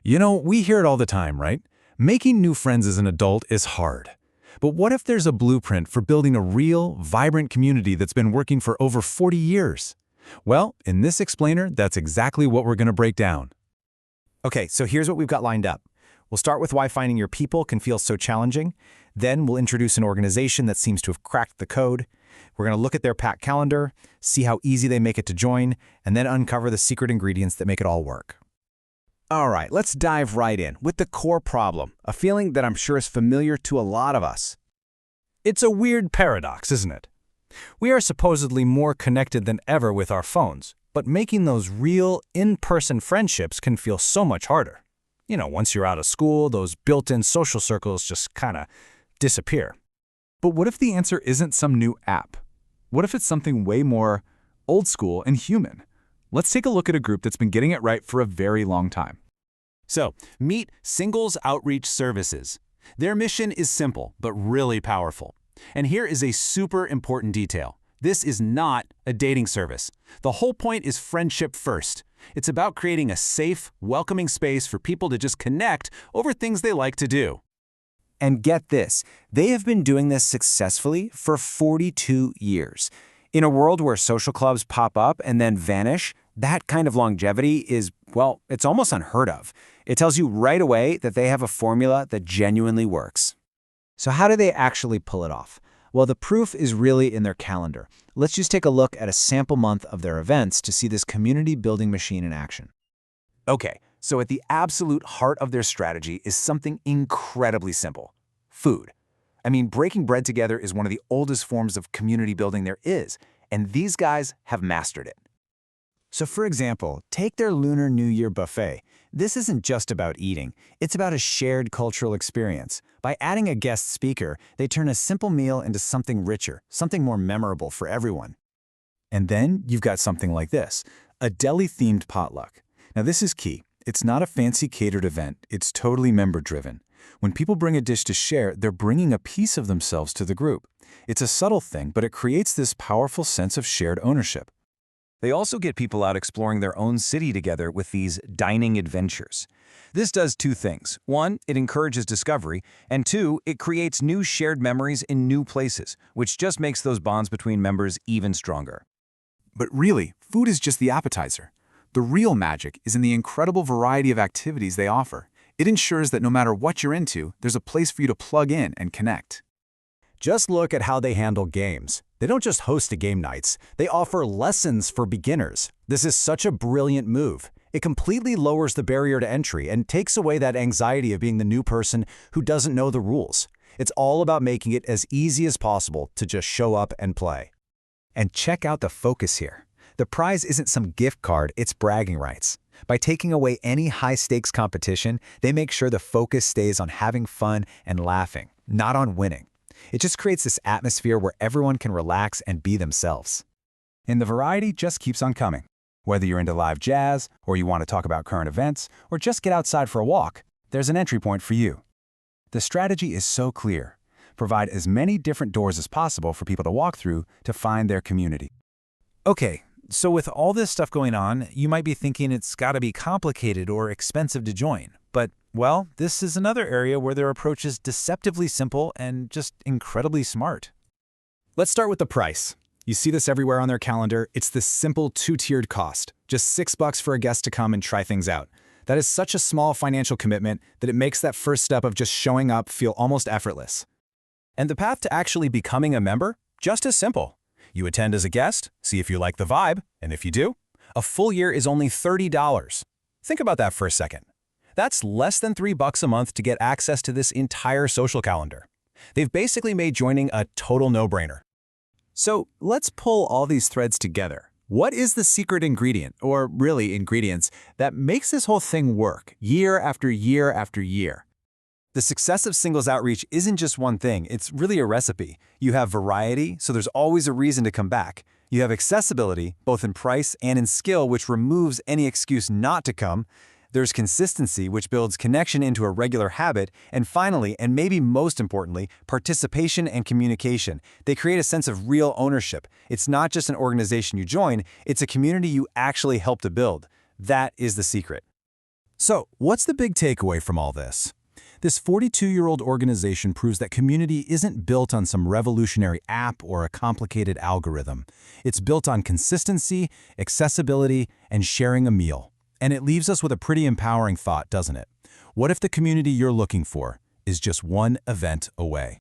We hear it all the time, right? Making new friends as an adult is hard. But what if there's a blueprint for building a real, vibrant community that's been working for over 40 years? Well, in this explainer, that's exactly what we're going to break down. Okay, so here's what we've got lined up. We'll start with why finding your people can feel so challenging. Then we'll introduce an organization that seems to have cracked the code. We're going to look at their packed calendar, see how easy they make it to join, and then uncover the secret ingredients that make it all work. All right, let's dive right in with the core problem, a feeling that I'm sure is familiar to a lot of us. It's a weird paradox, isn't it? We are supposedly more connected than ever with our phones, but making those real, in-person friendships can feel so much harder. Once you're out of school, those built-in social circles just kind of disappear. But what if the answer isn't some new app? What if it's something way more old school and human? Let's take a look at a group that's been getting it right for a very long time. So, meet Singles Outreach Services. Their mission is simple, but really powerful. And here is a super important detail. This is not a dating service. The whole point is friendship first. It's about creating a safe, welcoming space for people to just connect over things they like to do. And get this, they have been doing this successfully for 42 years. In a world where social clubs pop up and then vanish, that kind of longevity is, well, it's almost unheard of. It tells you right away that they have a formula that genuinely works. So how do they actually pull it off? Well, the proof is really in their calendar. Let's just take a look at a sample month of their events to see this community-building machine in action. Okay, so at the absolute heart of their strategy is something incredibly simple: food. Breaking bread together is one of the oldest forms of community building there is, and these guys have mastered it. So for example, take their Lunar New Year buffet. This isn't just about eating, it's about a shared cultural experience. By adding a guest speaker, they turn a simple meal into something richer, something more memorable for everyone. And then you've got something like this, a deli-themed potluck. Now this is key. It's not a fancy catered event, it's totally member-driven. When people bring a dish to share, they're bringing a piece of themselves to the group. It's a subtle thing, but it creates this powerful sense of shared ownership. They also get people out exploring their own city together with these dining adventures. This does two things. One, it encourages discovery, and two, it creates new shared memories in new places, which just makes those bonds between members even stronger. But really, food is just the appetizer. The real magic is in the incredible variety of activities they offer. It ensures that no matter what you're into, there's a place for you to plug in and connect. Just look at how they handle games. They don't just host game nights, they offer lessons for beginners. This is such a brilliant move. It completely lowers the barrier to entry and takes away that anxiety of being the new person who doesn't know the rules. It's all about making it as easy as possible to just show up and play. And check out the focus here. The prize isn't some gift card, it's bragging rights. By taking away any high-stakes competition, they make sure the focus stays on having fun and laughing, not on winning. It just creates this atmosphere where everyone can relax and be themselves. And the variety just keeps on coming. Whether you're into live jazz, or you want to talk about current events, or just get outside for a walk, there's an entry point for you. The strategy is so clear. Provide as many different doors as possible for people to walk through to find their community. Okay, so with all this stuff going on, you might be thinking it's got to be complicated or expensive to join. But, well, this is another area where their approach is deceptively simple and just incredibly smart. Let's start with the price. You see this everywhere on their calendar. It's this simple two-tiered cost, just $6 for a guest to come and try things out. That is such a small financial commitment that it makes that first step of just showing up feel almost effortless. And the path to actually becoming a member? Just as simple. You attend as a guest, see if you like the vibe, and if you do, a full year is only $30. Think about that for a second. That's less than $3 a month to get access to this entire social calendar. They've basically made joining a total no-brainer. So let's pull all these threads together. What is the secret ingredient, or really ingredients, that makes this whole thing work year after year after year? The success of Singles Outreach isn't just one thing, it's really a recipe. You have variety, so there's always a reason to come back. You have accessibility, both in price and in skill, which removes any excuse not to come. There's consistency, which builds connection into a regular habit. And finally, and maybe most importantly, participation and communication. They create a sense of real ownership. It's not just an organization you join, it's a community you actually help to build. That is the secret. So, what's the big takeaway from all this? This 42-year-old organization proves that community isn't built on some revolutionary app or a complicated algorithm. It's built on consistency, accessibility, and sharing a meal. And it leaves us with a pretty empowering thought, doesn't it? What if the community you're looking for is just one event away?